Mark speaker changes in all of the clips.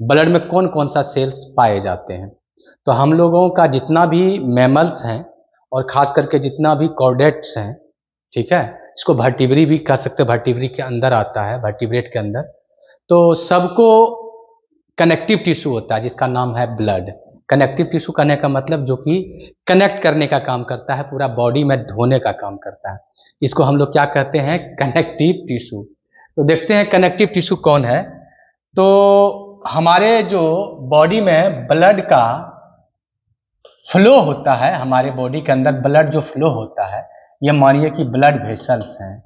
Speaker 1: Blood में कौन कौन सा सेल्स पाए जाते हैं। तो हम लोगों का जितना भी मैमल्स हैं और ख़ास करके जितना भी कॉर्डेट्स हैं, ठीक है, इसको वर्टिब्री भी कह सकते हैं, वर्टिब्री के अंदर आता है, वर्टिब्रेट के अंदर, तो सबको कनेक्टिव टिश्यू होता है जिसका नाम है ब्लड। कनेक्टिव टिश्यू कहने का मतलब जो कि कनेक्ट करने का काम करता है, पूरा बॉडी में धोने का काम करता है, इसको हम लोग क्या कहते हैं, कनेक्टिव टिश्यू। तो देखते हैं कनेक्टिव टिश्यू कौन है। तो हमारे जो बॉडी में ब्लड का फ्लो होता है, हमारे बॉडी के अंदर ब्लड जो फ्लो होता है, ये मानिए कि ब्लड वेसल्स हैं।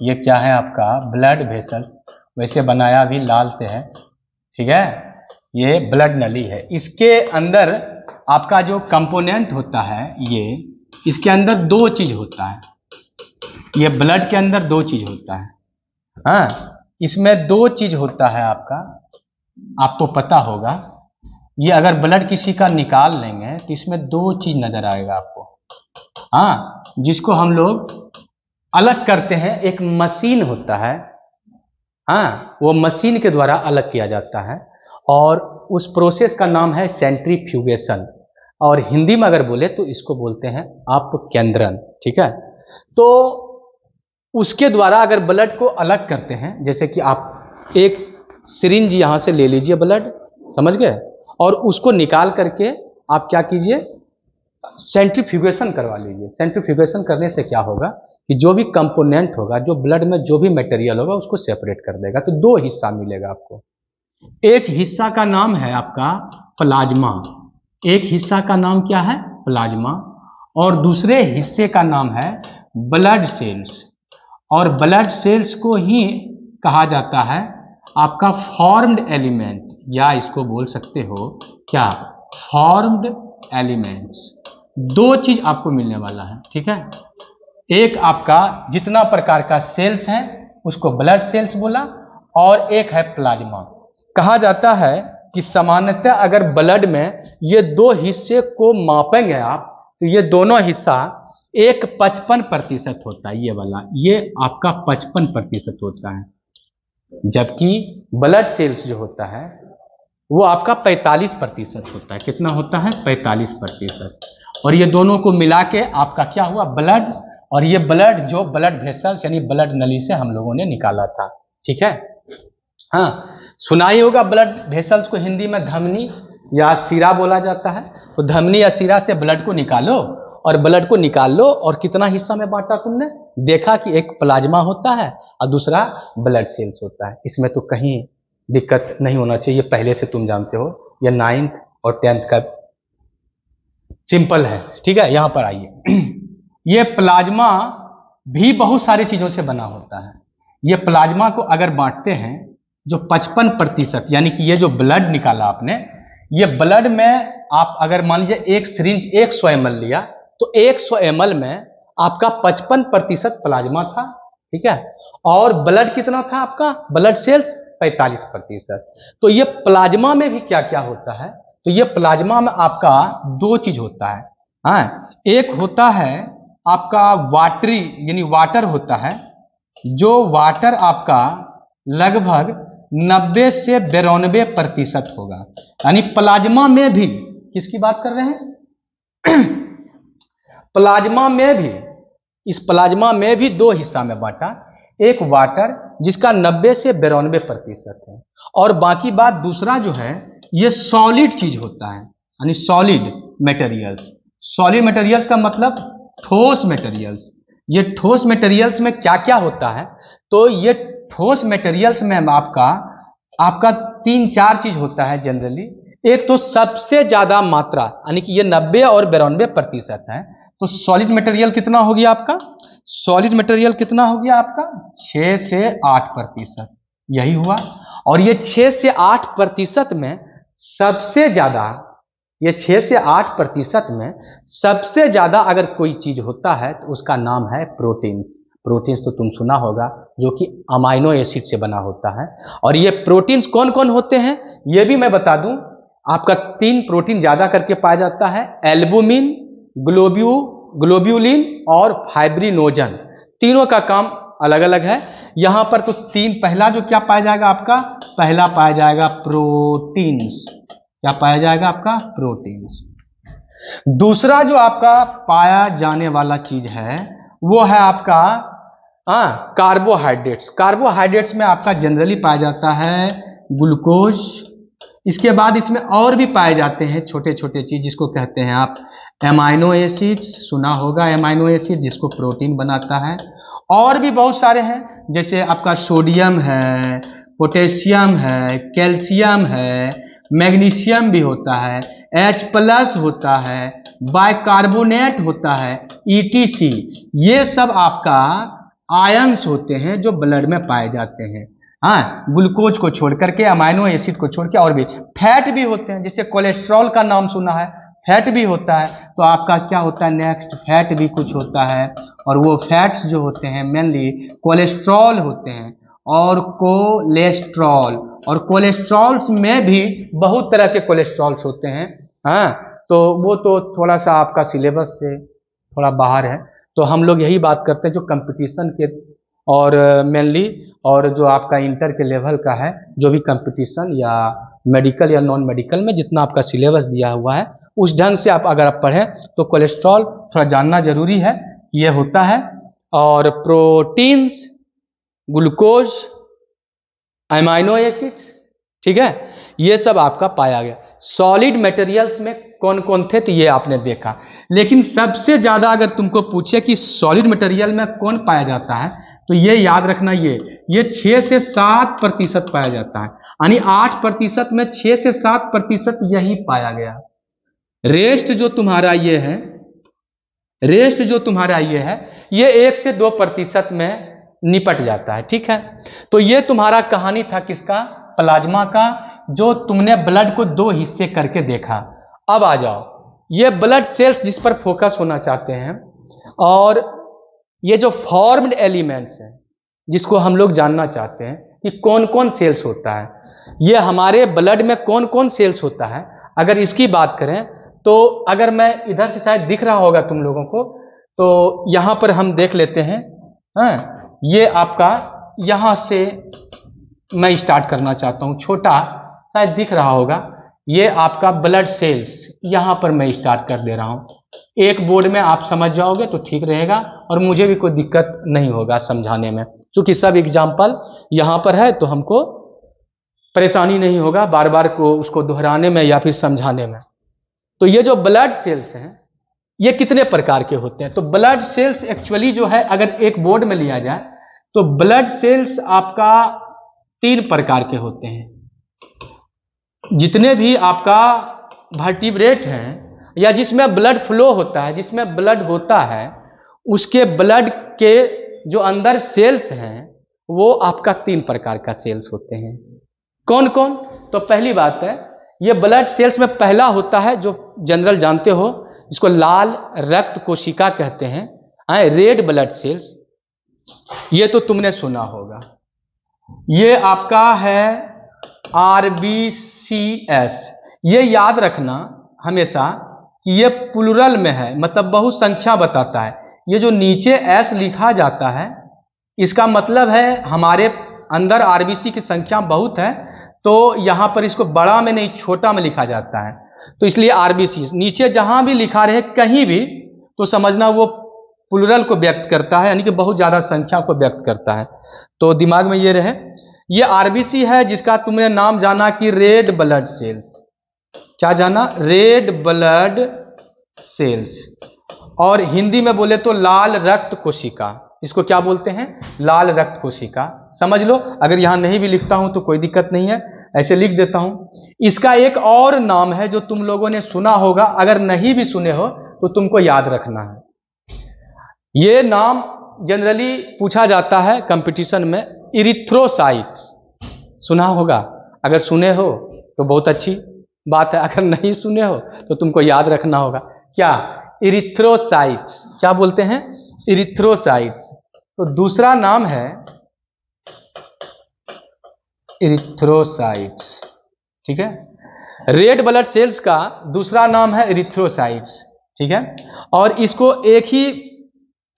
Speaker 1: ये क्या है आपका, ब्लड वेसल्स, वैसे बनाया भी लाल से है, ठीक है, ये ब्लड नली है। इसके अंदर आपका जो कंपोनेंट होता है, ये इसके अंदर दो चीज होता है, ये ब्लड के अंदर दो चीज होता है। हाँ, इसमें दो चीज होता है आपका, आपको पता होगा। ये अगर ब्लड किसी का निकाल लेंगे तो इसमें दो चीज नजर आएगा आपको, हाँ, जिसको हम लोग अलग करते हैं। एक मशीन होता है, हाँ, वो मशीन के द्वारा अलग किया जाता है और उस प्रोसेस का नाम है सेंट्रीफ्यूगेशन, और हिंदी में अगर बोले तो इसको बोलते हैं अपकेंद्रण, ठीक है। तो उसके द्वारा अगर ब्लड को अलग करते हैं, जैसे कि आप एक सिरिंज यहाँ से ले लीजिए ब्लड, समझ गए, और उसको निकाल करके आप क्या कीजिए, सेंट्रीफ्यूगेशन करवा लीजिए। सेंट्रीफ्यूगेशन करने से क्या होगा कि जो भी कंपोनेंट होगा, जो ब्लड में जो भी मटेरियल होगा, उसको सेपरेट कर देगा। तो दो हिस्सा मिलेगा आपको, एक हिस्सा का नाम है आपका प्लाज्मा, एक हिस्सा का नाम क्या है, प्लाज्मा, और दूसरे हिस्से का नाम है ब्लड सेल्स। और ब्लड सेल्स को ही कहा जाता है आपका फॉर्म्ड एलिमेंट, या इसको बोल सकते हो क्या, फॉर्म्ड एलिमेंट्स। दो चीज आपको मिलने वाला है, ठीक है। एक आपका जितना प्रकार का सेल्स है उसको ब्लड सेल्स बोला, और एक है प्लाज्मा। कहा जाता है कि सामान्यतः अगर ब्लड में ये दो हिस्से को मापेंगे आप, तो ये दोनों हिस्सा एक 55% होता है, ये वाला, ये आपका 55% होता है, जबकि ब्लड सेल्स जो होता है वो आपका 45% होता है। कितना होता है, 45%। और ये दोनों को मिला के आपका क्या हुआ, ब्लड। और ये ब्लड जो ब्लड वेसल्स यानी ब्लड नली से हम लोगों ने निकाला था, ठीक है। हाँ, सुना ही होगा ब्लड वेसल्स को हिंदी में धमनी या सिरा बोला जाता है। तो धमनी या सिरा से ब्लड को निकालो, और ब्लड को निकाल लो, और कितना हिस्सा में बांटा तुमने, देखा कि एक प्लाज्मा होता है और दूसरा ब्लड सेल्स होता है। इसमें तो कहीं दिक्कत नहीं होना चाहिए, पहले से तुम जानते हो, यह 9th और 10th का सिंपल है, ठीक है। यहाँ पर आइए, ये प्लाज्मा भी बहुत सारी चीजों से बना होता है। ये प्लाज्मा को अगर बांटते हैं, जो 55%, यानी कि ये जो ब्लड निकाला आपने, ये ब्लड में आप अगर मान लीजिए एक सिरिंज 100 ml लिया, तो 100 ml में आपका 55% प्लाज्मा था, ठीक है, और ब्लड कितना था आपका, ब्लड सेल्स 45%। तो ये प्लाज्मा में भी क्या क्या होता है, तो ये प्लाज्मा में आपका दो चीज होता है। हाँ, एक होता है आपका वाटरी, यानी वाटर होता है, जो वाटर आपका लगभग 90 से 92% होगा। यानी प्लाज्मा में भी, किसकी बात कर रहे हैं प्लाज्मा में भी, इस प्लाज्मा में भी दो हिस्सा में बांटा, एक वाटर जिसका 90 से 92% है, और बाकी बात दूसरा जो है ये सॉलिड चीज होता है, यानी सॉलिड मटेरियल्स। सॉलिड मटेरियल्स का मतलब ठोस मटेरियल्स। ये ठोस मटेरियल्स में क्या क्या होता है, तो ये ठोस मटेरियल्स में आपका 3-4 चीज होता है जनरली। एक तो सबसे ज्यादा मात्रा, यानी कि ये 90 और 92% है, तो सॉलिड मटेरियल कितना हो गया आपका, सॉलिड मटेरियल कितना हो गया आपका, 6 से 8%, यही हुआ। और ये 6 से 8% में सबसे ज्यादा, ये 6 से 8% में सबसे ज्यादा अगर कोई चीज होता है तो उसका नाम है प्रोटीन्स। प्रोटीन्स तो तुम सुना होगा, जो कि अमाइनो एसिड से बना होता है। और ये प्रोटीन्स कौन कौन होते हैं ये भी मैं बता दूं, आपका 3 प्रोटीन ज्यादा करके पाया जाता है, एल्बुमिन, ग्लोब्यूलिन और फाइब्रिनोजन। तीनों का काम अलग अलग है। यहाँ पर तो तीन, पहला जो क्या पाया जाएगा आपका, पहला पाया जाएगा प्रोटीन्स। क्या पाया जाएगा आपका, प्रोटीन्स। दूसरा जो आपका पाया जाने वाला चीज है वो है आपका कार्बोहाइड्रेट्स। कार्बोहाइड्रेट्स में आपका जनरली पाया जाता है ग्लूकोज। इसके बाद इसमें और भी पाए जाते हैं छोटे छोटे चीज, जिसको कहते हैं आप एमाइनो एसिड्स, सुना होगा एमाइनो एसिड, जिसको प्रोटीन बनाता है। और भी बहुत सारे हैं, जैसे आपका सोडियम है, पोटेशियम है, कैल्शियम है, मैग्नीशियम भी होता है, H+ होता है, बाइकार्बोनेट होता है, ETC। ये सब आपका आयंस होते हैं जो ब्लड में पाए जाते हैं। हाँ, ग्लूकोज को छोड़ करके, अमाइनो एसिड को छोड़ के। और भी फैट भी होते हैं, जैसे कोलेस्ट्रॉल का नाम सुना है, फैट भी होता है। तो आपका क्या होता है नेक्स्ट, फैट भी कुछ होता है। और वो फैट्स जो होते हैं मेनली कोलेस्ट्रॉल होते हैं और कोलेस्ट्रॉल। और कोलेस्ट्रॉल्स में भी बहुत तरह के कोलेस्ट्रॉल्स होते हैं। हाँ, तो वो तो थोड़ा सा आपका सिलेबस से थोड़ा बाहर है। तो हम लोग यही बात करते हैं जो कंपटीशन के और मेनली और जो आपका इंटर के लेवल का है, जो भी कंपटीशन या मेडिकल या नॉन मेडिकल में जितना आपका सिलेबस दिया हुआ है उस ढंग से आप अगर आप पढ़ें तो कोलेस्ट्रॉल थोड़ा जानना जरूरी है, ये होता है। और प्रोटीन्स, ग्लूकोज, अमाइनो एसिड्स, ठीक है, ये सब आपका पाया गया। सॉलिड मटेरियल्स में कौन कौन थे तो ये आपने देखा। लेकिन सबसे ज्यादा अगर तुमको पूछे कि सॉलिड मटेरियल में कौन पाया जाता है तो ये याद रखना, ये 6 से 7% पाया जाता है। यानी 8% में 6 से 7% यही पाया गया। रेस्ट जो तुम्हारा ये है, रेस्ट जो तुम्हारा ये है, ये 1 से 2% में निपट जाता है। ठीक है, तो ये तुम्हारा कहानी था किसका, प्लाज्मा का, जो तुमने ब्लड को 2 हिस्से करके देखा। अब आ जाओ ये ब्लड सेल्स जिस पर फोकस होना चाहते हैं, और ये जो फॉर्म्ड एलिमेंट्स हैं जिसको हम लोग जानना चाहते हैं कि कौन कौन सेल्स होता है, ये हमारे ब्लड में कौन कौन सेल्स होता है। अगर इसकी बात करें तो अगर मैं इधर से शायद दिख रहा होगा तुम लोगों को, तो यहां पर हम देख लेते हैं। हाँ, ये आपका यहां से मैं स्टार्ट करना चाहता हूं, छोटा शायद दिख रहा होगा, ये आपका ब्लड सेल्स यहां पर मैं स्टार्ट कर दे रहा हूं। एक बोर्ड में आप समझ जाओगे तो ठीक रहेगा और मुझे भी कोई दिक्कत नहीं होगा समझाने में, क्योंकि सब एग्जाम्पल यहां पर है तो हमको परेशानी नहीं होगा बार बार को उसको दोहराने में या फिर समझाने में। तो ये जो ब्लड सेल्स हैं ये कितने प्रकार के होते हैं, तो ब्लड सेल्स एक्चुअली जो है अगर एक बोर्ड में लिया जाए तो ब्लड सेल्स आपका 3 प्रकार के होते हैं। जितने भी आपका वर्टिब्रेट हैं या जिसमें ब्लड फ्लो होता है, जिसमें ब्लड होता है, उसके ब्लड के जो अंदर सेल्स हैं वो आपका 3 प्रकार का सेल्स होते हैं। कौन कौन, तो पहली बात है ये ब्लड सेल्स में पहला होता है जो जनरल जानते हो, जिसको लाल रक्त कोशिका कहते हैं, रेड ब्लड सेल्स, ये तो तुमने सुना होगा। ये आपका है RBCS। ये याद रखना हमेशा कि ये प्लूरल में है, मतलब बहुत संख्या बताता है। ये जो नीचे S लिखा जाता है इसका मतलब है हमारे अंदर RBC की संख्या बहुत है, तो यहां पर इसको बड़ा में नहीं छोटा में लिखा जाता है, तो इसलिए RBC नीचे जहां भी लिखा रहे कहीं भी तो समझना वो प्लूरल को व्यक्त करता है, यानी कि बहुत ज्यादा संख्या को व्यक्त करता है। तो दिमाग में ये रहे, ये RBC है जिसका तुमने नाम जाना कि रेड ब्लड सेल्स। क्या जाना, रेड ब्लड सेल्स। और हिंदी में बोले तो लाल रक्त कोशिका, इसको क्या बोलते हैं, लाल रक्त कोशिका। समझ लो, अगर यहां नहीं भी लिखता हूं तो कोई दिक्कत नहीं है, ऐसे लिख देता हूं। इसका एक और नाम है जो तुम लोगों ने सुना होगा, अगर नहीं भी सुने हो तो तुमको याद रखना है। ये नाम जनरली पूछा जाता है कंपटीशन में, इरिथ्रोसाइट्स। सुना होगा, अगर सुने हो तो बहुत अच्छी बात है, अगर नहीं सुने हो तो तुमको याद रखना होगा। क्या, इरिथ्रोसाइट्स। क्या बोलते हैं, इरिथ्रोसाइट्स। तो दूसरा नाम है इरिथ्रोसाइट्स। ठीक है, रेड ब्लड सेल्स का दूसरा नाम है इरिथ्रोसाइट्स। ठीक है, और इसको एक ही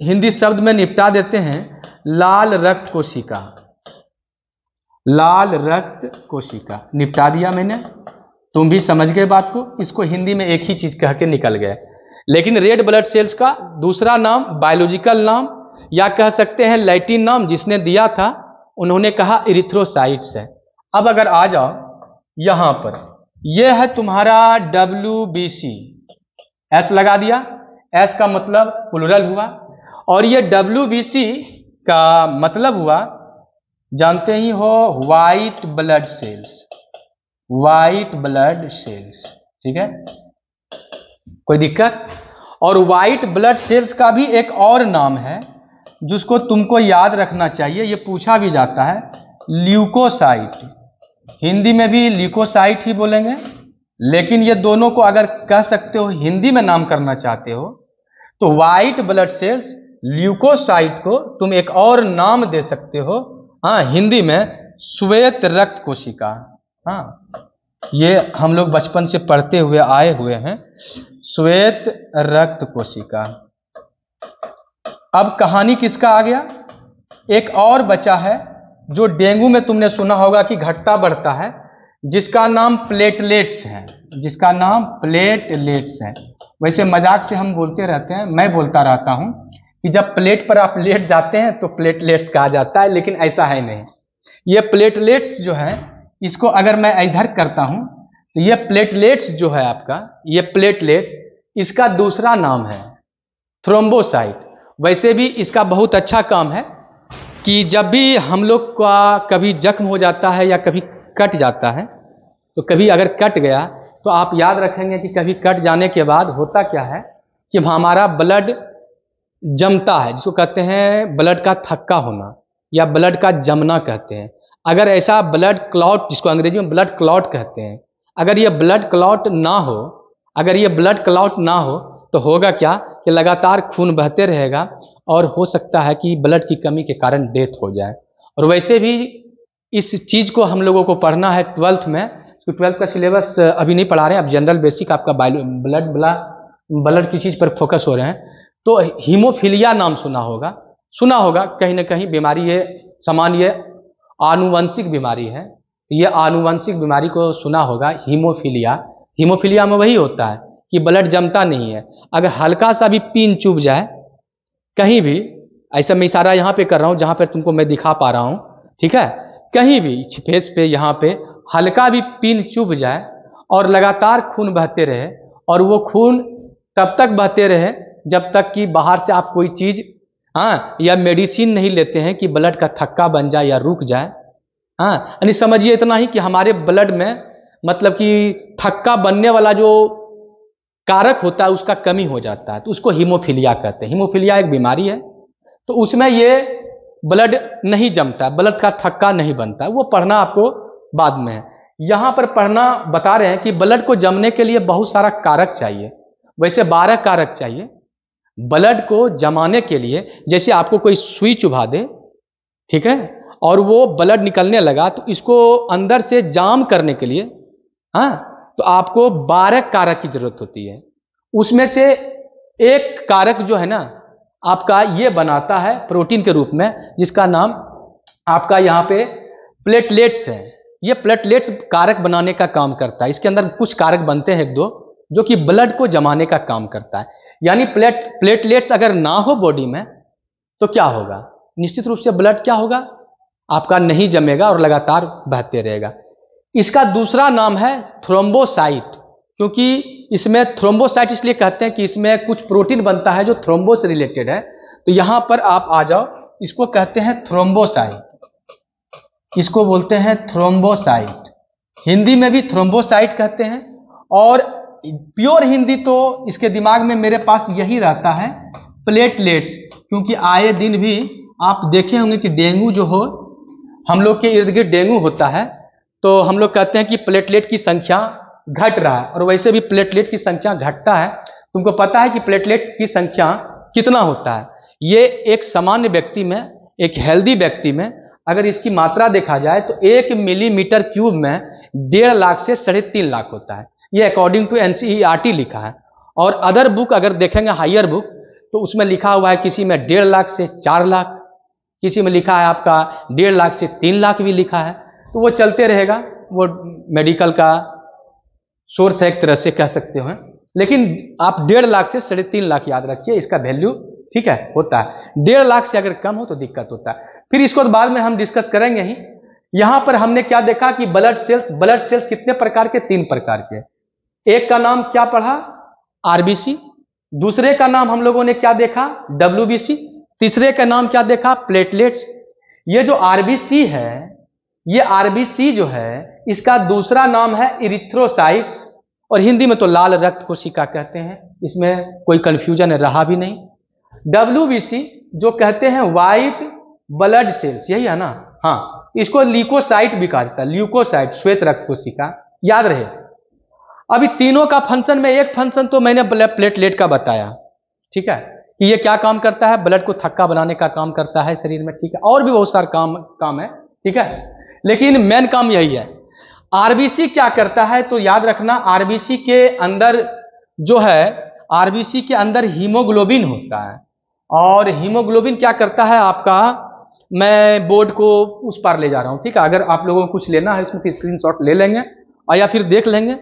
Speaker 1: हिंदी शब्द में निपटा देते हैं, लाल रक्त कोशिका, लाल रक्त कोशिका निपटा दिया मैंने। तुम भी समझ गए बात को। इसको हिंदी में एक ही चीज कह के निकल गए। लेकिन रेड ब्लड सेल्स का दूसरा नाम, बायोलॉजिकल नाम या कह सकते हैं लैटिन नाम जिसने दिया था, उन्होंने कहा इरिथ्रोसाइट्स है। अब अगर आ जाओ यहां पर, यह है तुम्हारा WBC, एस लगा दिया, एस का मतलब प्लूरल हुआ, और ये WBC का मतलब हुआ, जानते ही हो, white blood cells, white blood cells, ठीक है, कोई दिक्कत? और व्हाइट ब्लड सेल्स का भी एक और नाम है जिसको तुमको याद रखना चाहिए, ये पूछा भी जाता है, ल्यूकोसाइट। हिंदी में भी ल्यूकोसाइट ही बोलेंगे, लेकिन ये दोनों को अगर कह सकते हो, हिंदी में नाम करना चाहते हो, तो व्हाइट ब्लड सेल्स, ल्यूकोसाइट को तुम एक और नाम दे सकते हो, हाँ, हिंदी में श्वेत रक्त कोशिका। हाँ, ये हम लोग बचपन से पढ़ते हुए आए हुए हैं, श्वेत रक्त कोशिका। अब कहानी किसका आ गया? एक और बचा है जो डेंगू में तुमने सुना होगा कि घटता बढ़ता है, जिसका नाम प्लेटलेट्स है, जिसका नाम प्लेटलेट्स है। वैसे मजाक से हम बोलते रहते हैं, मैं बोलता रहता हूं कि जब प्लेट पर आप लेट जाते हैं तो प्लेटलेट्स कहा जाता है, लेकिन ऐसा है नहीं। ये प्लेटलेट्स जो है, इसको अगर मैं इधर करता हूं तो ये प्लेटलेट्स जो है आपका, ये प्लेटलेट, इसका दूसरा नाम है थ्रोम्बोसाइट। वैसे भी इसका बहुत अच्छा काम है कि जब भी हम लोग का कभी जख्म हो जाता है या कभी कट जाता है, तो कभी अगर कट गया तो आप याद रखेंगे कि कभी कट जाने के बाद होता क्या है कि हमारा ब्लड जमता है, जिसको कहते हैं ब्लड का थक्का होना या ब्लड का जमना कहते हैं। अगर ऐसा ब्लड क्लॉट, जिसको अंग्रेजी में ब्लड क्लॉट कहते हैं, अगर ये ब्लड क्लॉट ना हो, अगर ये ब्लड क्लॉट ना हो तो होगा क्या कि लगातार खून बहते रहेगा और हो सकता है कि ब्लड की कमी के कारण डेथ हो जाए। और वैसे भी इस चीज़ को हम लोगों को पढ़ना है 12th में, तो 12th का सिलेबस अभी नहीं पढ़ा रहे हैं, अब जनरल बेसिक आपका ब्लड की चीज़ पर फोकस हो रहे हैं। तो हीमोफीलिया नाम सुना होगा कहीं ना कहीं। बीमारी ये सामान्य आनुवंशिक बीमारी है, ये आनुवंशिक बीमारी को सुना होगा, हीमोफीलिया। हीमोफीलिया में वही होता है कि ब्लड जमता नहीं है। अगर हल्का सा भी पिन चुभ जाए कहीं भी, ऐसा मैं इशारा यहाँ पे कर रहा हूँ जहाँ पर तुमको मैं दिखा पा रहा हूँ, ठीक है, कहीं भी फेस पे यहाँ पे हल्का भी पिन चुभ जाए और लगातार खून बहते रहे, और वो खून तब तक बहते रहे जब तक कि बाहर से आप कोई चीज़, हाँ, या मेडिसिन नहीं लेते हैं कि ब्लड का थक्का बन जाए या रुक जाए। हाँ, यानी समझिए इतना ही कि हमारे ब्लड में मतलब कि थक्का बनने वाला जो कारक होता है उसका कमी हो जाता है, तो उसको हीमोफीलिया कहते हैं। हीमोफीलिया एक बीमारी है, तो उसमें ये ब्लड नहीं जमता, ब्लड का थक्का नहीं बनता। वो पढ़ना आपको बाद में है। यहाँ पर पढ़ना बता रहे हैं कि ब्लड को जमने के लिए बहुत सारा कारक चाहिए। वैसे 12 कारक चाहिए ब्लड को जमाने के लिए। जैसे आपको कोई सुई चुभा दे, ठीक है, और वो ब्लड निकलने लगा, तो इसको अंदर से जाम करने के लिए, हाँ, तो आपको 12 कारक की जरूरत होती है। उसमें से एक कारक जो है ना आपका, ये बनाता है प्रोटीन के रूप में, जिसका नाम आपका यहाँ पे प्लेटलेट्स है। ये प्लेटलेट्स कारक बनाने का काम करता है। इसके अंदर कुछ कारक बनते हैं एक दो, जो कि ब्लड को जमाने का काम करता है। यानी प्लेटलेट्स अगर ना हो बॉडी में तो क्या होगा? निश्चित रूप से ब्लड क्या होगा आपका, नहीं जमेगा और लगातार बहते रहेगा। इसका दूसरा नाम है थ्रोम्बोसाइट, क्योंकि इसमें थ्रोम्बोसाइट इसलिए कहते हैं कि इसमें कुछ प्रोटीन बनता है जो थ्रोम्बो से रिलेटेड है। तो यहां पर आप आ जाओ, इसको कहते हैं थ्रोम्बोसाइट, इसको बोलते हैं थ्रोम्बोसाइट। हिंदी में भी थ्रोम्बोसाइट कहते हैं, और प्योर हिंदी तो इसके दिमाग में मेरे पास यही रहता है, प्लेटलेट्स। क्योंकि आए दिन भी आप देखे होंगे कि डेंगू जो हो, हम लोग के इर्द गिर्द डेंगू होता है, तो हम लोग कहते हैं कि प्लेटलेट की संख्या घट रहा है, और वैसे भी प्लेटलेट की संख्या घटता है। तुमको पता है कि प्लेटलेट की संख्या कितना होता है? ये एक सामान्य व्यक्ति में, एक हेल्दी व्यक्ति में अगर इसकी मात्रा देखा जाए तो 1 मिलीमीटर क्यूब में 1.5 लाख से 3.5 लाख होता है। ये अकॉर्डिंग टू NCERT लिखा है। और अदर बुक अगर देखेंगे, हायर बुक, तो उसमें लिखा हुआ है किसी में 1.5 लाख से 4 लाख, किसी में लिखा है आपका 1.5 लाख से 3 लाख भी लिखा है, तो वो चलते रहेगा, वो मेडिकल का सोर्स है एक तरह से कह सकते हो। लेकिन आप 1.5 लाख से 3.5 लाख याद रखिए, इसका वैल्यू ठीक है होता है। 1.5 लाख से अगर कम हो तो दिक्कत होता है। फिर इसको बाद में हम डिस्कस करेंगे ही। यहां पर हमने क्या देखा कि ब्लड सेल्स कितने प्रकार के, 3 प्रकार के। एक का नाम क्या पढ़ा, आरबीसी। दूसरे का नाम हम लोगों ने क्या देखा, डब्ल्यूबीसी। तीसरे का नाम क्या देखा, प्लेटलेट्स। ये जो आरबीसी है, ये आरबीसी जो है इसका दूसरा नाम है इरिथ्रोसाइट्स, और हिंदी में तो लाल रक्त कोशिका कहते हैं, इसमें कोई कंफ्यूजन रहा भी नहीं। डब्ल्यूबीसी जो कहते हैं व्हाइट ब्लड सेल्स, यही है ना, हाँ, इसको ल्यूकोसाइट भी कहा जाता है, ल्यूकोसाइट श्वेत रक्त कोशिका, याद रहे। अभी तीनों का फंक्शन में एक फंक्शन तो मैंने प्लेटलेट का बताया, ठीक है, कि ये क्या काम करता है, ब्लड को थक्का बनाने का काम करता है शरीर में, ठीक है, और भी बहुत सारे काम है, ठीक है, लेकिन मेन काम यही है। आरबीसी क्या करता है तो याद रखना, आरबीसी के अंदर जो है, आरबीसी के अंदर हीमोग्लोबिन होता है, और हीमोग्लोबिन क्या करता है आपका, मैं बोर्ड को उस पार ले जा रहा हूं, ठीक है, अगर आप लोगों को कुछ लेना है इसमें तो स्क्रीनशॉट ले लेंगे और या फिर देख लेंगे,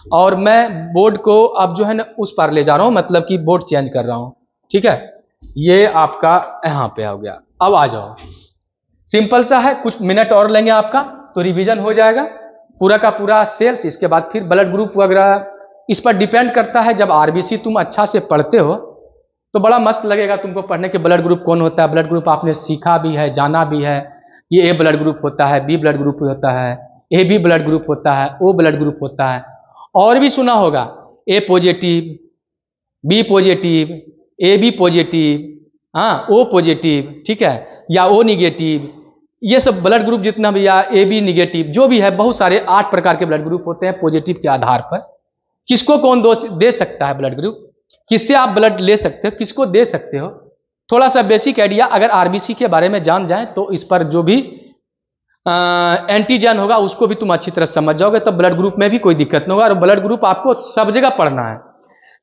Speaker 1: और मैं बोर्ड को अब जो है ना उस पार ले जा रहा हूं, मतलब कि बोर्ड चेंज कर रहा हूं, ठीक है। ये आपका यहां पे हो गया, अब आ जाओ, सिंपल सा है, कुछ मिनट और लेंगे आपका तो रिवीजन हो जाएगा पूरा का पूरा सेल्स। इसके बाद फिर ब्लड ग्रुप वगैरह इस पर डिपेंड करता है। जब आरबीसी तुम अच्छा से पढ़ते हो तो बड़ा मस्त लगेगा तुमको पढ़ने के, ब्लड ग्रुप कौन होता है, ब्लड ग्रुप आपने सीखा भी है, जाना भी है, ये ए ब्लड ग्रुप होता है, बी ब्लड ग्रुप होता है, ए बी ब्लड ग्रुप होता है, ओ ब्लड ग्रुप होता है, और भी सुना होगा, A positive, B positive, A B positive, हाँ, ओ पॉजिटिव, ठीक है, या ओ निगेटिव, ये सब ब्लड ग्रुप जितना भी, या ए बी निगेटिव, जो भी है, बहुत सारे 8 प्रकार के ब्लड ग्रुप होते हैं पॉजिटिव के आधार पर। किसको कौन दे सकता है ब्लड ग्रुप, किससे आप ब्लड ले सकते हो, किसको दे सकते हो, थोड़ा सा बेसिक आइडिया अगर आरबीसी के बारे में जान जाए तो इस पर जो भी एंटीजन होगा उसको भी तुम अच्छी तरह समझ जाओगे, तो ब्लड ग्रुप में भी कोई दिक्कत नहीं होगा। और ब्लड ग्रुप आपको सब जगह पढ़ना है,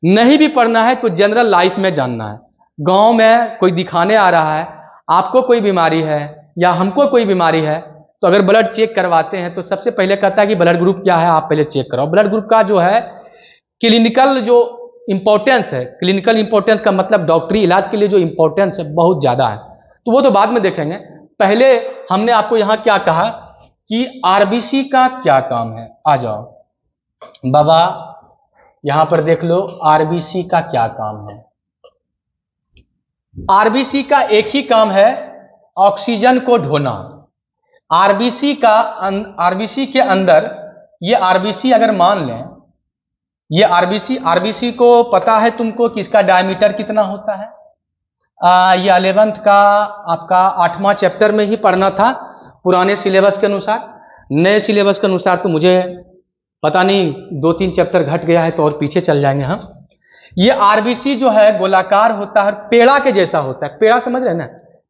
Speaker 1: नहीं भी पढ़ना है तो जनरल लाइफ में जानना है। गांव में कोई दिखाने आ रहा है, आपको कोई बीमारी है या हमको कोई बीमारी है, तो अगर ब्लड चेक करवाते हैं तो सबसे पहले कहता है कि ब्लड ग्रुप क्या है, आप पहले चेक कराओ। ब्लड ग्रुप का जो है क्लिनिकल जो इंपॉर्टेंस है, क्लिनिकल इंपॉर्टेंस का मतलब डॉक्टरी इलाज के लिए जो इंपॉर्टेंस है बहुत ज़्यादा है, तो वो तो बाद में देखेंगे। पहले हमने आपको यहाँ क्या कहा कि आरबीसी का क्या काम है। आ जाओ बाबा, यहाँ पर देख लो आरबीसी का क्या काम है। आरबीसी का एक ही काम है, ऑक्सीजन को ढोना। आरबीसी के अंदर, ये आरबीसी अगर मान लें, ये आरबीसी को पता है तुमको कि इसका डायमीटर कितना होता है? ये 11th का आपका 8वां चैप्टर में ही पढ़ना था पुराने सिलेबस के अनुसार। नए सिलेबस के अनुसार तो मुझे पता नहीं, 2-3 चैप्टर घट गया है तो और पीछे चल जाएंगे हम। ये आरबीसी जो है गोलाकार होता है, पेड़ा के जैसा होता है। पेड़ा समझ रहे हैं ना?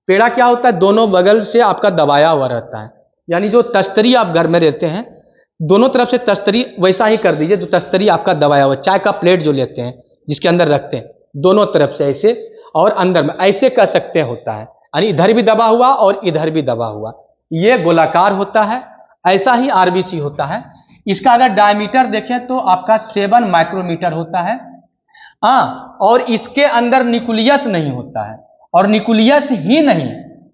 Speaker 1: पेड़ा क्या होता है, दोनों बगल से आपका दबाया हुआ रहता है, यानी जो तस्तरी आप घर में रहते हैं दोनों तरफ से तस्तरी वैसा ही कर दीजिए, जो तस्तरी आपका दबाया हुआ, चाय का प्लेट जो लेते हैं जिसके अंदर रखते हैं, दोनों तरफ से ऐसे और अंदर में ऐसे कह सकते हैं होता है, यानी इधर भी दबा हुआ और इधर भी दबा हुआ, ये गोलाकार होता है। ऐसा ही आरबीसी होता है। इसका अगर डायमीटर देखें तो आपका 7 माइक्रोमीटर होता है। हाँ, और इसके अंदर न्यूक्लियस नहीं होता है, और न्यूक्लियस ही नहीं,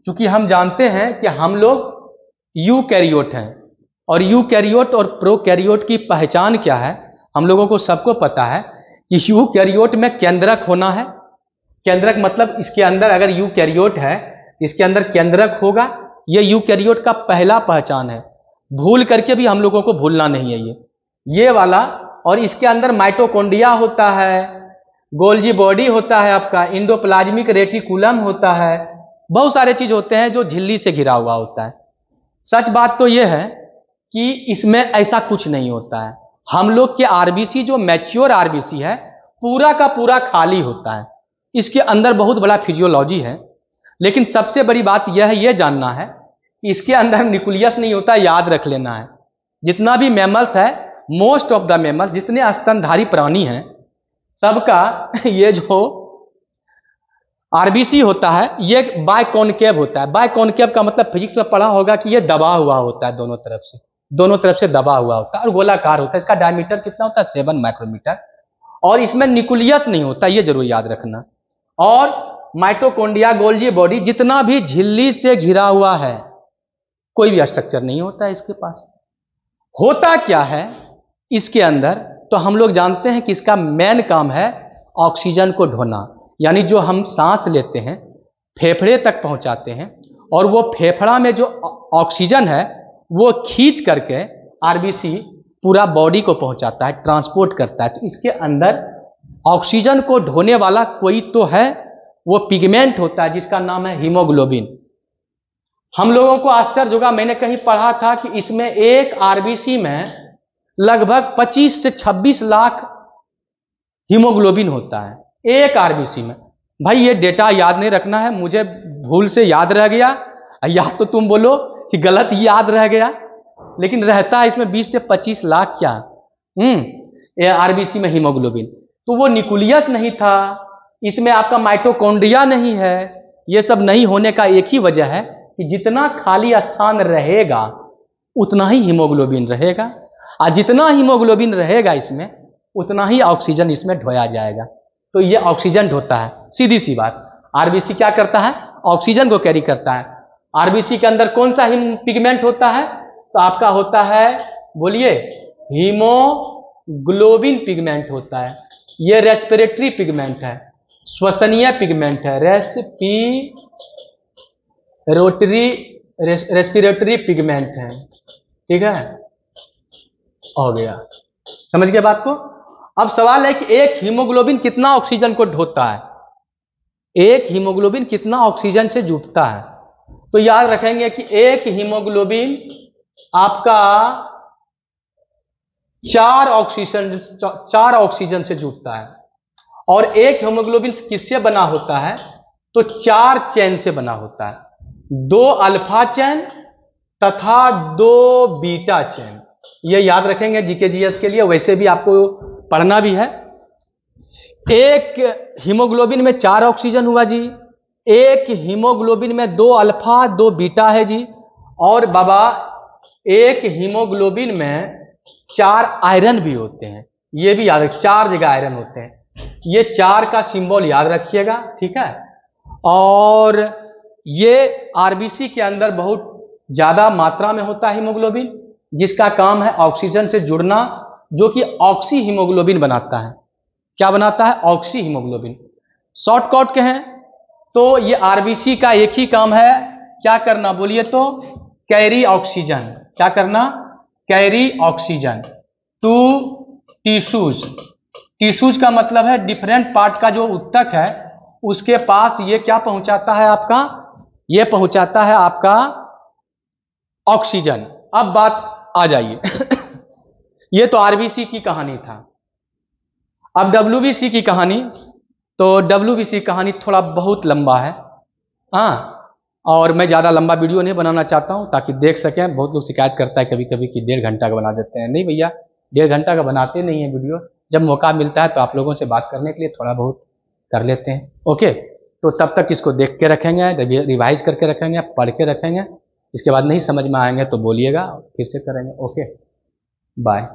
Speaker 1: क्योंकि हम जानते हैं कि हम लोग यूकैरियोट हैं, और यूकैरियोट और प्रोकैरियोट की पहचान क्या है हम लोगों को सबको पता है कि यूकैरियोट में केंद्रक होना है। केंद्रक मतलब इसके अंदर अगर यूकैरियोट है, इसके अंदर केंद्रक होगा, ये यूकैरियोट का पहला पहचान है। भूल करके भी हम लोगों को भूलना नहीं है ये वाला। और इसके अंदर माइटोकॉन्ड्रिया होता है, गोल्जी बॉडी होता है, आपका इंडोप्लाज्मिक रेटिकुलम होता है, बहुत सारे चीज होते हैं जो झिल्ली से घिरा हुआ होता है। सच बात तो यह है कि इसमें ऐसा कुछ नहीं होता है। हम लोग के आरबीसी जो मैच्योर आरबीसी है पूरा का पूरा खाली होता है, इसके अंदर बहुत बड़ा फिजियोलॉजी है। लेकिन सबसे बड़ी बात यह है, यह जानना है कि इसके अंदर न्यूक्लियस नहीं होता, याद रख लेना है। जितना भी मैमल्स है, मोस्ट ऑफ द मैमल्स, जितने स्तनधारी प्राणी हैं सबका ये जो आरबीसी होता है ये बायकॉन्केव होता है। बायकॉन्केव का मतलब फिजिक्स में पढ़ा होगा कि ये दबा हुआ होता है, दोनों तरफ से दबा हुआ होता है और गोलाकार होता है। इसका डायमीटर कितना होता है? 7 माइक्रोमीटर। और इसमें न्यूक्लियस नहीं होता, ये जरूर याद रखना। और माइटोकॉन्ड्रिया, गोल्जी बॉडी, जितना भी झिल्ली से घिरा हुआ है, कोई भी स्ट्रक्चर नहीं होता है इसके पास। होता क्या है इसके अंदर? तो हम लोग जानते हैं कि इसका मेन काम है ऑक्सीजन को ढोना, यानी जो हम सांस लेते हैं फेफड़े तक पहुंचाते हैं, और वो फेफड़ा में जो ऑक्सीजन है वो खींच करके आरबीसी पूरा बॉडी को पहुंचाता है, ट्रांसपोर्ट करता है। तो इसके अंदर ऑक्सीजन को ढोने वाला कोई तो है, वो पिगमेंट होता है जिसका नाम है हीमोग्लोबिन। हम लोगों को आश्चर्य होगा, मैंने कहीं पढ़ा था कि इसमें एक आरबीसी में लगभग 25 से 26 लाख हीमोग्लोबिन होता है एक आरबीसी में। भाई ये डेटा याद नहीं रखना है, मुझे भूल से याद रह गया, या तो तुम बोलो कि गलत याद रह गया, लेकिन रहता है इसमें 20 से 25 लाख क्या आरबीसी में हीमोग्लोबिन। तो वो न्यूक्लियस नहीं था, इसमें आपका माइटोकॉन्ड्रिया नहीं है। ये सब नहीं होने का एक ही वजह है कि जितना खाली स्थान रहेगा उतना ही हीमोग्लोबिन रहेगा, और जितना हीमोग्लोबिन रहेगा इसमें उतना ही ऑक्सीजन इसमें ढोया जाएगा। तो ये ऑक्सीजन ढोता है, सीधी सी बात। आरबीसी क्या करता है? ऑक्सीजन को कैरी करता है। आरबीसी के अंदर कौन सा पिगमेंट होता है? तो आपका होता है, बोलिए, हीमोग्लोबिन पिगमेंट होता है। ये रेस्पिरेटरी पिगमेंट है, श्वसनीय पिगमेंट है, रेस्पिरेटरी पिगमेंट है। ठीक है, हो गया, समझ गए बात को? अब सवाल है कि एक हीमोग्लोबिन कितना ऑक्सीजन को ढोता है, एक हीमोग्लोबिन कितना ऑक्सीजन से जुटता है? तो याद रखेंगे कि एक हीमोग्लोबिन आपका 4 ऑक्सीजन से जुटता है, और एक हीमोग्लोबिन किससे बना होता है? तो 4 चेन से बना होता है, 2 अल्फा चेन तथा 2 बीटा चेन। ये याद रखेंगे जीके जीएस के लिए, वैसे भी आपको पढ़ना भी है। एक हीमोग्लोबिन में 4 ऑक्सीजन हुआ जी, एक हीमोग्लोबिन में 2 अल्फा 2 बीटा है जी, और बाबा एक हीमोग्लोबिन में 4 आयरन भी होते हैं। ये भी याद रख, 4 जगह आयरन होते हैं। ये 4 का सिंबल याद रखिएगा, ठीक है। और ये आरबीसी के अंदर बहुत ज्यादा मात्रा में होता है हीमोग्लोबिन, जिसका काम है ऑक्सीजन से जुड़ना, जो कि ऑक्सी हीमोग्लोबिन बनाता है। क्या बनाता है? Oxy haemoglobin. शॉर्टकट कहें तो ये आरबीसी का एक ही काम है, क्या करना बोलिए तो? Carry oxygen. क्या करना? Carry oxygen to tissues. Tissues का मतलब है डिफरेंट पार्ट का जो ऊतक है उसके पास ये क्या पहुंचाता है आपका? ये पहुंचाता है आपका ऑक्सीजन। अब बात आ जाइए ये तो आरबीसी की कहानी था। अब डब्ल्यूबीसी की कहानी, तो डब्ल्यूबीसी कहानी थोड़ा बहुत लंबा है, हाँ, और मैं ज़्यादा लंबा वीडियो नहीं बनाना चाहता हूँ ताकि देख सकें। बहुत लोग शिकायत करता है कभी कभी कि 1.5 घंटा का बना देते हैं। नहीं भैया, 1.5 घंटा का बनाते नहीं है वीडियो, जब मौका मिलता है तो आप लोगों से बात करने के लिए थोड़ा बहुत कर लेते हैं। ओके, तो तब तक इसको देख के रखेंगे, रिवाइज करके रखेंगे, पढ़ के रखेंगे। इसके बाद नहीं समझ में आएंगे तो बोलिएगा, फिर से करेंगे। Okay, bye.